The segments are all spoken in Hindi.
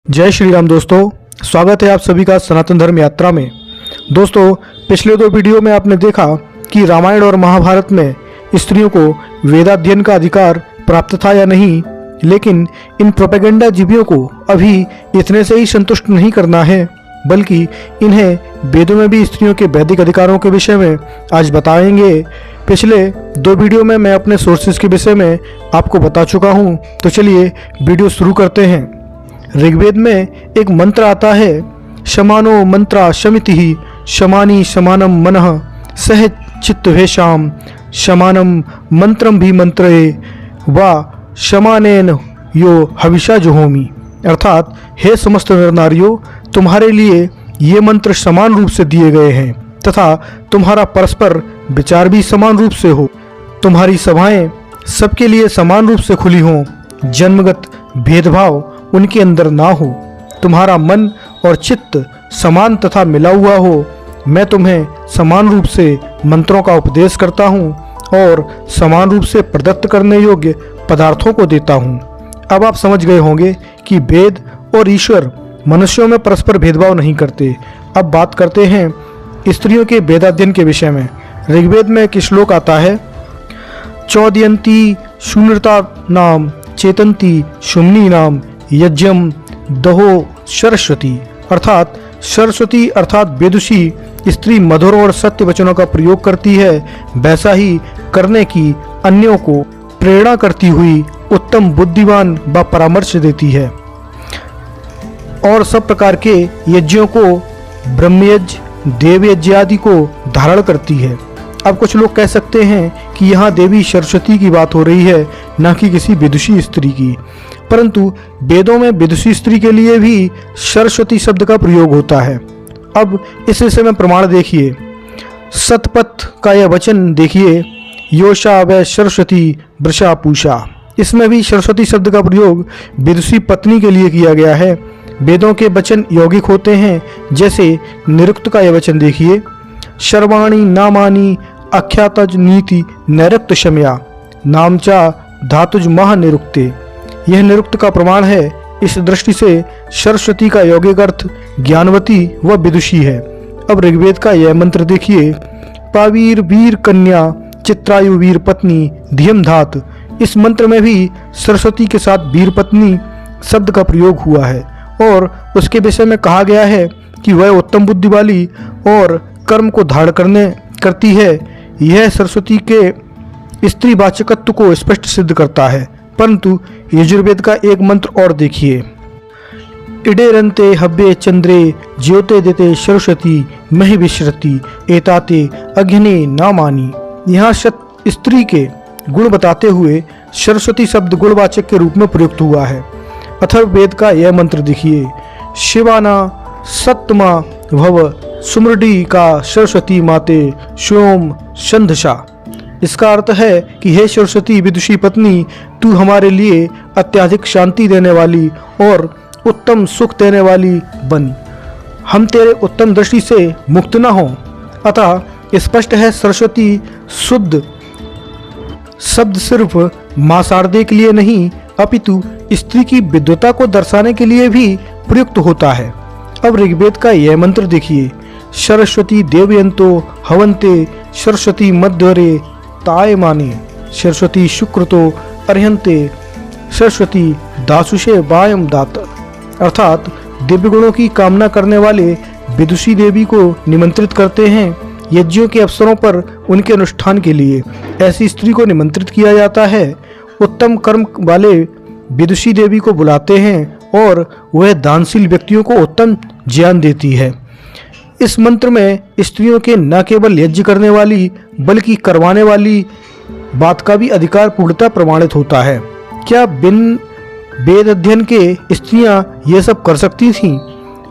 जय श्री राम दोस्तों, स्वागत है आप सभी का सनातन धर्म यात्रा में। दोस्तों, पिछले दो वीडियो में आपने देखा कि रामायण और महाभारत में स्त्रियों को वेदाध्ययन का अधिकार प्राप्त था या नहीं, लेकिन इन प्रोपेगेंडा जीवियों को अभी इतने से ही संतुष्ट नहीं करना है, बल्कि इन्हें वेदों में भी स्त्रियों के वैदिक अधिकारों के विषय में आज बताएंगे। पिछले दो वीडियो में मैं अपने सोर्सेज के विषय में आपको बता चुका हूँ, तो चलिए वीडियो शुरू करते हैं। ऋग्वेद में एक मंत्र आता है, शमानो मंत्रा शमिति ही शमानी शमानम मनः सह चित्तवेशाम शमानम मंत्रम भी मंत्रे वा शमानेन यो हविषा जुहोमी। अर्थात हे समस्त नर नारियों, तुम्हारे लिए ये मंत्र समान रूप से दिए गए हैं तथा तुम्हारा परस्पर विचार भी समान रूप से हो। तुम्हारी सभाएं सबके लिए समान रूप से खुली हों, जन्मगत भेदभाव उनके अंदर ना हो, तुम्हारा मन और चित्त समान तथा मिला हुआ हो। मैं तुम्हें समान रूप से मंत्रों का उपदेश करता हूँ और समान रूप से प्रदत्त करने योग्य पदार्थों को देता हूँ। अब आप समझ गए होंगे कि वेद और ईश्वर मनुष्यों में परस्पर भेदभाव नहीं करते। अब बात करते हैं स्त्रियों के वेदाध्ययन के विषय में। ऋग्वेद में एक श्लोक आता है, चौदयंती शून्यता नाम चेतंती शुम्नी नाम यज्ञम दहो सरस्वती। अर्थात सरस्वती अर्थात वेदुषी स्त्री मधुर और सत्य वचनों का प्रयोग करती है, वैसा ही करने की अन्यों को प्रेरणा करती हुई उत्तम बुद्धिमान व परामर्श देती है और सब प्रकार के यज्ञों को ब्रह्मयज्ञ देवयज्ञ आदि को धारण करती है। अब कुछ लोग कह सकते हैं कि यहाँ देवी सरस्वती की बात हो रही है, न कि किसी विदुषी स्त्री की, परंतु वेदों में विदुषी स्त्री के लिए भी सरस्वती शब्द का प्रयोग होता है। अब इस विषय में प्रमाण देखिए। सतपथ का यह वचन देखिए, योषा व सरस्वती वृषा पूषा। इसमें भी सरस्वती शब्द का प्रयोग विदुषी पत्नी के लिए किया गया है। वेदों के वचन यौगिक होते हैं, जैसे निरुक्त का यह वचन देखिए, सर्वाणी नामानि अख्यातज नीति नैरुक्त शमया नामचा धातुज महानिरुक्ते। यह निरुक्त का प्रमाण है। इस दृष्टि से सरस्वती का यौगिक अर्थ ज्ञानवती व विदुषी है। अब ऋग्वेद का यह मंत्र देखिए, पावीर वीर कन्या चित्रायु वीर पत्नी धियम धात। इस मंत्र में भी सरस्वती के साथ वीर पत्नी शब्द का प्रयोग हुआ है और उसके विषय में कहा गया है कि वह उत्तम बुद्धि वाली और कर्म को धारण करती है। यह सरस्वती के स्त्रीवाचकत्व को स्पष्ट सिद्ध करता है। परंतु यजुर्वेद का एक मंत्र और देखिए, इडेरंते हव्ये चंद्रे ज्योते देते सरस्वती महि विश्रति एताते अग्नि नामानी। यहाँ स्त्री के गुण बताते हुए सरस्वती शब्द गुणवाचक के रूप में प्रयुक्त हुआ है। अथर्ववेद का यह मंत्र देखिए, शिवाना सत्तमा भव सुमृडी का सरस्वती माते सोम संधसा। इसका अर्थ है कि हे सरस्वती विदुषी पत्नी, तू हमारे लिए अत्याधिक शांति देने वाली और उत्तम सुख देने वाली बन। हम तेरे उत्तम दृष्टि से मुक्त न हों। अतः स्पष्ट है सरस्वती शुद्ध शब्द सिर्फ मां शारदे के लिए नहीं, अपितु स्त्री की विद्वता को दर्शाने के लिए भी प्रयुक्त होता है। अब ऋग्वेद का यह मंत्र देखिए, सरस्वती देवयंतो हवन्ते सरस्वती मध्वरे ताय माने सरस्वती शुक्रतो अर्हन्ते सरस्वती दासुषे वायम दात। अर्थात दिव्य गुणों की कामना करने वाले विदुषी देवी को निमंत्रित करते हैं यज्ञों के अवसरों पर उनके अनुष्ठान के लिए। ऐसी स्त्री को निमंत्रित किया जाता है। उत्तम कर्म वाले विदुषी देवी को बुलाते हैं और वह दानशील व्यक्तियों को उत्तम ज्ञान देती है। इस मंत्र में स्त्रियों के न केवल यज्ञ करने वाली बल्कि करवाने वाली बात का भी अधिकार पूर्णतः प्रमाणित होता है। क्या बिन वेद अध्ययन के स्त्रियां ये सब कर सकती थीं?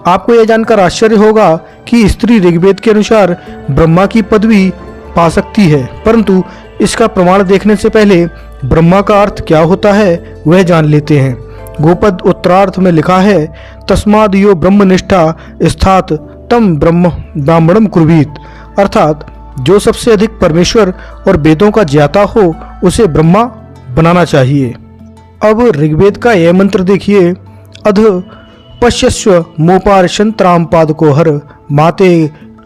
आपको यह जानकर आश्चर्य होगा कि स्त्री ऋग्वेद के अनुसार ब्रह्मा की पदवी पा सकती है, परंतु इसका प्रमाण देखने से पहले ब्रह्मा का अर्थ क्या होता है वह जान लेते हैं। गोपद उत्तरार्थ में लिखा है, तस्माद यो ब्रह्मनिष्ठा स्थात तम ब्राह्मणम कुर्वीत। अर्थात जो सबसे अधिक परमेश्वर और वेदों का ज्ञाता हो उसे ब्रह्मा बनाना चाहिए। अब ऋग्वेद का यह मंत्र देखिए, अध पश्यस्व मोपार शंतराम पादको हर माते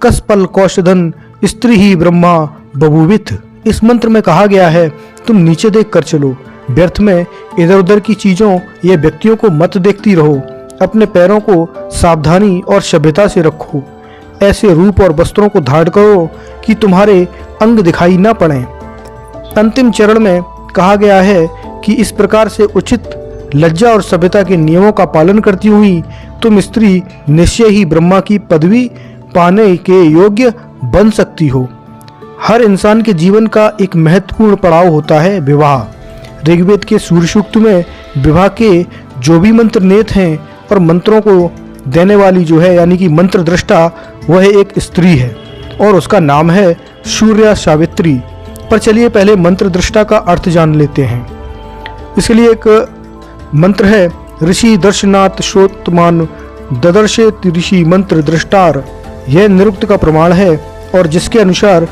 कसपल कौशधन स्त्री ही ब्रह्मा बभूविथ। इस मंत्र में कहा गया है, तुम नीचे देख कर चलो, व्यर्थ में इधर उधर की चीजों या व्यक्तियों को मत देखती रहो, अपने पैरों को सावधानी और सभ्यता से रखो, ऐसे रूप और वस्त्रों को धारण करो कि तुम्हारे अंग दिखाई न पड़े। अंतिम चरण में कहा गया है कि इस प्रकार से उचित लज्जा और सभ्यता के नियमों का पालन करती हुई तुम स्त्री निश्चय ही ब्रह्मा की पदवी पाने के योग्य बन सकती हो। हर इंसान के जीवन का एक महत्वपूर्ण पड़ाव होता है विवाह। ऋग्वेद के सूर्य सूक्त में विवाह के जो भी मंत्र नेत हैं और मंत्रों को देने वाली जो है यानी कि मंत्र दृष्टा, वह एक स्त्री है और उसका नाम है सूर्या सावित्री। पर चलिए पहले मंत्र दृष्टा का अर्थ जान लेते हैं। इसके लिए एक मंत्र है, ऋषि दर्शनात् श्रोतमान ददर्शे ऋषि मंत्र दृष्टार। यह निरुक्त का प्रमाण है और जिसके अनुसार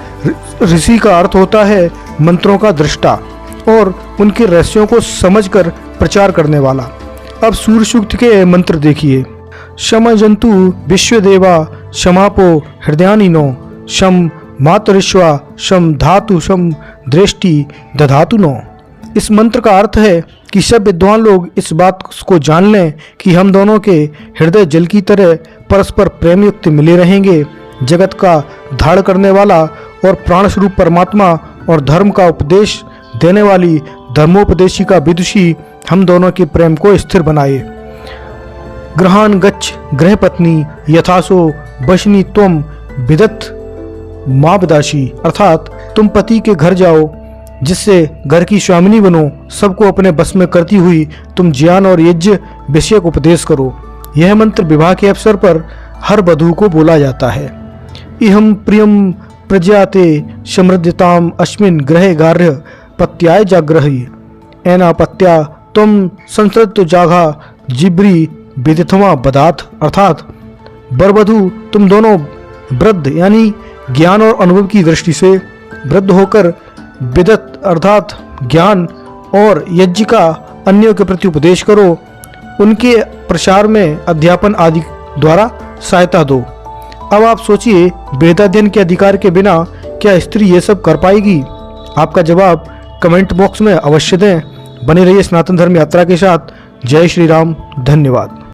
ऋषि का अर्थ होता है मंत्रों का दृष्टा और उनके रहस्यों को समझकर प्रचार करने वाला। अब सूर्य सूक्त के मंत्र देखिए। शम जंतु विश्वदेवा शमापो हृदयानिनो शम मातरिश्वा शम धातु शम दृष्टि दधातु नो। इस मंत्र का अर्थ है कि सब विद्वान लोग इस बात को जान लें कि हम दोनों के हृदय जल की तरह परस्पर प्रेम युक्त मिले रहेंगे। जगत का धारण करने वाला और प्राण स्वरूप परमात्मा और धर्म का उपदेश देने वाली धर्मोपदेशी का विदुषी हम दोनों के प्रेम को स्थिर बनाए। ग्रहान गच्छ गृह पत्नी यथासो बशनी त्वम विदत माबदाशी, अर्थात तुम पति के घर जाओ जिससे घर की स्वामिनी बनो, सबको अपने बस में करती हुई तुम ज्ञान और यज्ञ विषयक उपदेश करो। यह मंत्र विवाह के अवसर पर हर वधू को बोला जाता है। इहम प्रियम प्रज्ञाते समृद्धताम अस्मिन् ग्रहे गार्ह पत्याय जाग्रही एना पत्या तुम संसृत जाघा जिब्री विदिथमा बदात, अर्थात बरवधु तुम दोनों वृद्ध यानी ज्ञान और अनुभव की दृष्टि से वृद्ध होकर विदत अर्थात ज्ञान और यज्ञ का अन्यों के प्रति उपदेश करो, उनके प्रसार में अध्यापन आदि द्वारा सहायता दो। अब आप सोचिए, वेदाध्ययन के अधिकार के बिना क्या स्त्री ये सब कर पाएगी? आपका जवाब कमेंट बॉक्स में अवश्य दें। बने रहिए सनातन धर्म यात्रा के साथ। जय श्री राम। धन्यवाद।